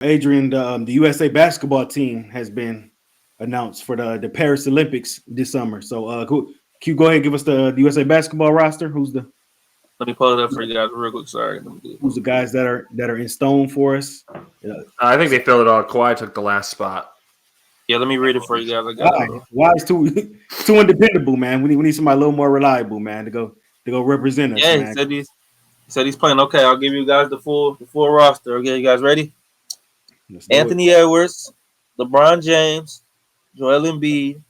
Adrian, the USA basketball team has been announced for the Paris Olympics this summer. So, can you go ahead and give us the USA basketball roster? Let me pull it up for you guys real quick. Sorry. Let me do Who's the guys that are in stone for us? I think they filled it all. Kawhi took the last spot. Yeah, let me read it for you guys. I got Why? it. Why is too undependable, man? We need somebody a little more reliable, man, to go represent us, Yeah, man. he said he's playing. Okay, I'll give you guys the full roster. Okay, you guys ready? Let's do it. Anthony Edwards, LeBron James, Joel Embiid,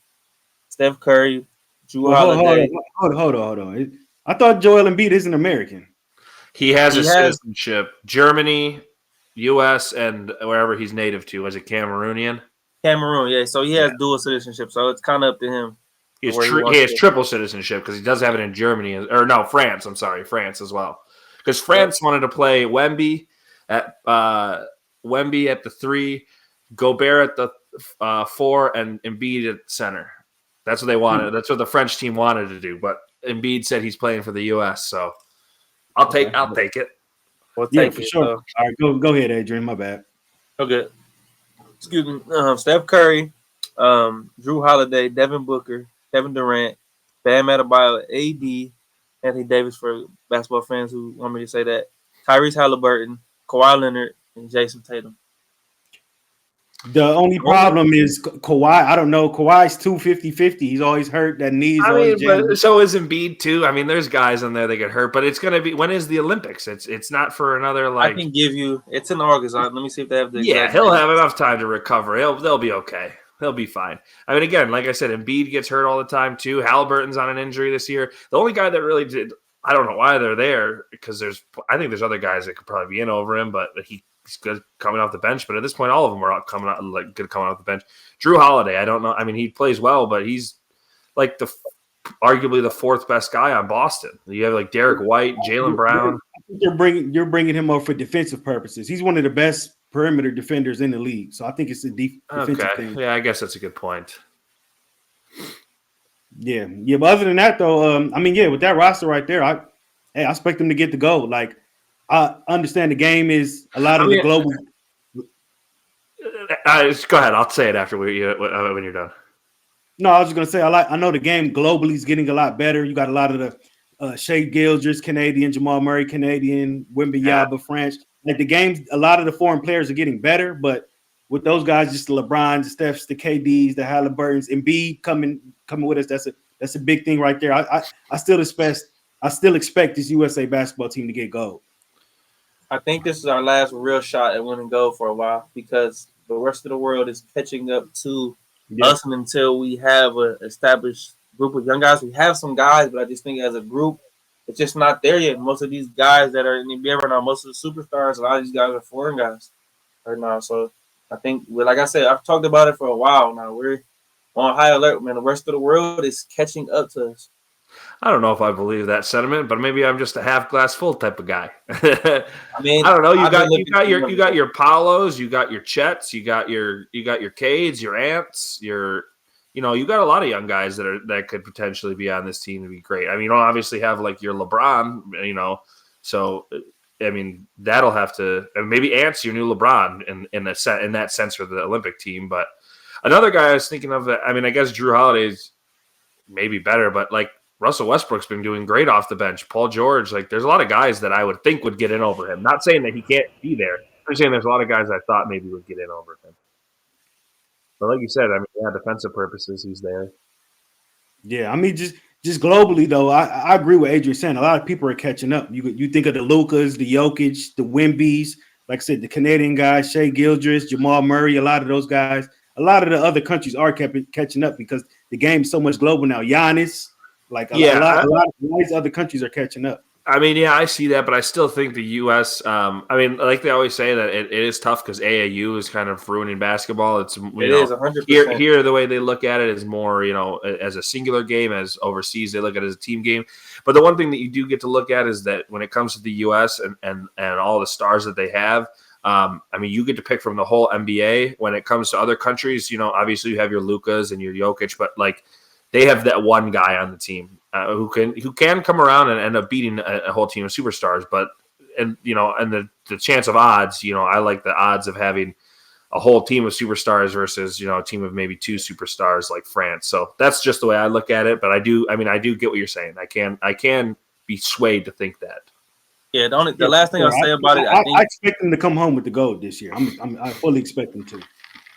Steph Curry, Drew Well, Holiday. hold on. I thought Joel Embiid isn't American. He has He a has citizenship. Germany, U.S., and wherever he's native to. As a Cameroonian. Cameroon, yeah. So he has dual citizenship. So it's kind of up to him He has, where he he wants has to. triple citizenship because he does have it in Germany. Or no, France. I'm sorry, France as well. Because France wanted to play Wemby at the 3, Gobert at the 4, and Embiid at center. That's what they wanted. That's what the French team wanted to do. But Embiid said he's playing for the U.S., so I'll take it. We'll Yeah, take for it. sure. So, All right, go ahead, Adrian. My bad. okay. Excuse me. Steph Curry, Drew Holiday, Devin Booker, Kevin Durant, Bam Adebayo, AD, Anthony Davis for basketball fans who want me to say that, Tyrese Halliburton, Kawhi Leonard, and Jason Tatum. The only problem is Kawhi. I don't know. Kawhi's 250-50. He's always hurt. That knee's always jammed. But so is Embiid too. I mean, there's guys in there that get hurt, but it's going to be when is the Olympics? It's not for another I can give you. It's in August. Let me see if they have the exact. he'll have enough time to recover. They'll be okay. He'll be fine. I mean, again, like I said, Embiid gets hurt all the time too. Halliburton's on an injury this year. The only guy that really did, I don't know why they're there because I think there's other guys that could probably be in over him, but he's good coming off the bench. But at this point, all of them are coming out good coming off the bench. Drew Holiday, I don't know. I mean, he plays well, but he's like arguably the 4th best guy on Boston. You have like Derek White, Jaylen Brown. You're bringing him up for defensive purposes. He's one of the best perimeter defenders in the league, so I think it's a defensive thing. Yeah, I guess that's a good point. Yeah. But other than that, though, with that roster right there, I expect them to get the goal. Like, I understand the game is a lot of the global. Go ahead. I'll say it after when you're done. No, I was just gonna say I know the game globally is getting a lot better. You got a lot of the Shea Gilgeous, Canadian, Jamal Murray, Canadian, Wembanyama, French. Like the games, a lot of the foreign players are getting better, but with those guys, just the LeBrons, the Stephs, the KDs, the Halliburtons, Embiid coming with us. That's a big thing right there. I still expect this USA basketball team to get gold. I think this is our last real shot at winning gold for a while because the rest of the world is catching up to us, and until we have an established group of young guys, we have some guys, but I just think as a group, it's just not there yet. Most of these guys that are in the NBA right now, most of the superstars, a lot of these guys are foreign guys right now. So I think, like I said, I've talked about it for a while now. We're on high alert, man. The rest of the world is catching up to us. I don't know if I believe that sentiment, but maybe I'm just a half glass full type of guy. I mean, I don't know. You got your Paulos, you got your Chets, you got your Cades, your Ants, you got a lot of young guys that could potentially be on this team to be great. I mean, you don't obviously have like your LeBron, so I mean that'll have to maybe Ants your new LeBron in that sense for the Olympic team. But another guy I was thinking of, I mean, I guess Drew Holiday's maybe better, but like Russell Westbrook's been doing great off the bench. Paul George, like there's a lot of guys that I would think would get in over him. Not saying that he can't be there. I'm saying there's a lot of guys I thought maybe would get in over him. But like you said, I mean, defensive purposes, he's there. Yeah, I mean, just globally though, I agree with Adrian saying. A lot of people are catching up. You think of the Lucas, the Jokic, the Wembys, like I said, the Canadian guys, Shea Gilgeous, Jamal Murray. A lot of those guys. A lot of the other countries are catching up because the game is so much global now. Giannis. Like a lot of these other countries are catching up. I mean, yeah, I see that, but I still think the U.S. I mean, like they always say that it is tough because AAU is kind of ruining basketball. It is 100%. Here, the way they look at it is more, as a singular game. As overseas, they look at it as a team game. But the one thing that you do get to look at is that when it comes to the U.S. and all the stars that they have, I mean, you get to pick from the whole NBA. When it comes to other countries, obviously you have your Lukas and your Jokic, but like. They have that one guy on the team who can come around and end up beating a whole team of superstars. But and the chance of odds, I like the odds of having a whole team of superstars versus, a team of maybe 2 superstars like France. So that's just the way I look at it. But I do get what you're saying. I can be swayed to think that. Yeah, the last thing I'll say about it, I think I expect them to come home with the gold this year. I fully expect them to.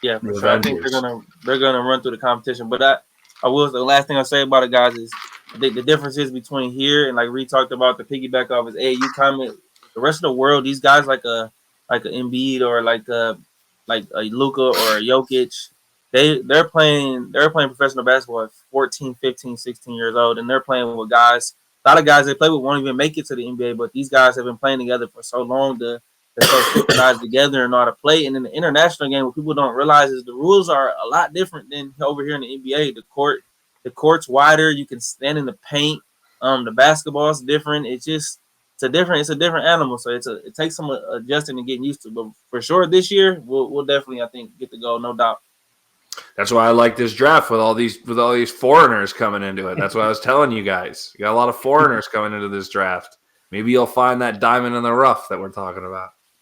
Yeah, for sure. I think they're gonna run through the competition. But I will. The last thing I'll say about it, guys, is I think the difference is between here and like Reed talked about the piggyback off his AAU comment. The rest of the world, these guys like a Embiid or like a Luka or a Jokic, they're playing professional basketball at 14, 15, 16 years old, and they're playing with guys. A lot of guys they play with won't even make it to the NBA, but these guys have been playing together for so long. They're so synchronized together and know how to play. And in the international game, what people don't realize is the rules are a lot different than over here in the NBA. The court's wider. You can stand in the paint. The basketball's different. It's a different animal. So it takes some adjusting and getting used to. But for sure, this year we'll definitely, I think, get the goal, no doubt. That's why I like this draft with all these foreigners coming into it. That's what I was telling you guys. You got a lot of foreigners coming into this draft. Maybe you'll find that diamond in the rough that we're talking about.